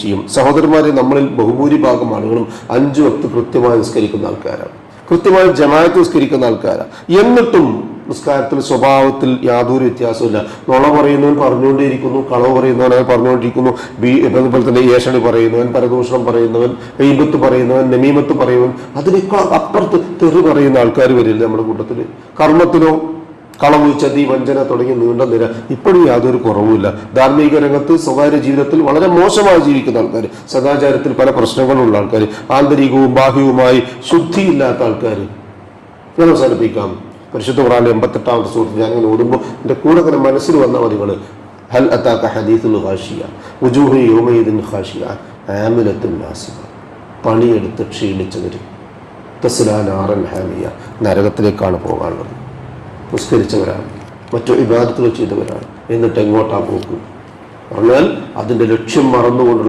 ചെയ്യും. സഹോദരന്മാരെ, നമ്മളിൽ ബഹുഭൂരിഭാഗം ആളുകളും 5 വക്ത് കൃത്യമായി നിസ്കരിക്കുന്ന ആൾക്കാരാണ്, കൃത്യമായി ജമാഅത്ത് നിസ്കരിക്കുന്ന ആൾക്കാരാണ്. എന്നിട്ടും നിസ്കാരത്തിൽ സ്വഭാവത്തിൽ യാതൊരു വ്യത്യാസമില്ല. നുണ പറയുന്നവൻ പറഞ്ഞുകൊണ്ടേയിരിക്കുന്നു, കളവ് പറയുന്നവൻ പറഞ്ഞുകൊണ്ടിരിക്കുന്നു, അതുപോലെ തന്നെ ഏഷണി പറയുന്നവൻ, പരദൂഷണം പറയുന്നവൻ, ഗീബത്ത് പറയുന്നവൻ, നമീമത്ത് പറയുന്നവൻ, അതിനേക്കാൾ അപ്പുറത്ത് തെറി പറയുന്ന ആൾക്കാർ വരില്ല നമ്മുടെ കൂട്ടത്തിൽ. കർമ്മത്തിലോ കളവ്, ചതി, വഞ്ചന തുടങ്ങി നീണ്ട നിര ഇപ്പോഴും യാതൊരു കുറവുമില്ല. ധാർമ്മിക രംഗത്ത്, സ്വകാര്യ ജീവിതത്തിൽ വളരെ മോശമായി ജീവിക്കുന്ന ആൾക്കാർ, സദാചാരത്തിൽ പല പ്രശ്നങ്ങളുള്ള ആൾക്കാർ, ആന്തരികവും ബാഹ്യവുമായി ശുദ്ധിയില്ലാത്ത ആൾക്കാർ. ഞാൻ അവസാനിപ്പിക്കാം. പരിശുദ്ധ ഖുർആനിലെ 88-ാമത്തെ സൂറത്ത് ഞാൻ ഇങ്ങനെ ഓടുമ്പോൾ എൻ്റെ കൂടെ അങ്ങനെ മനസ്സിൽ വന്ന മതികൾ. ഹൽ അതാക ഹദീസുൽ ഖാശിയ വുജൂഹു യൗമയിദിൻ ഖാശിയ ആമിലത്തുൻ നാസിബ. പണിയെടുത്ത് ക്ഷീണിച്ചവർ, തസ്ലാ നാറൻ ഹാമിയ, നരകത്തിലേക്കാണ് പോകാനുള്ളത്. നിസ്കരിച്ചവരാണ്, മറ്റു ഇബാദത്തുകൾ ചെയ്തവരാണ്. എന്നിട്ട് എങ്ങോട്ടാ പോക്ക് പറഞ്ഞാൽ അതിൻ്റെ ലക്ഷ്യം മറന്നുകൊണ്ടുള്ള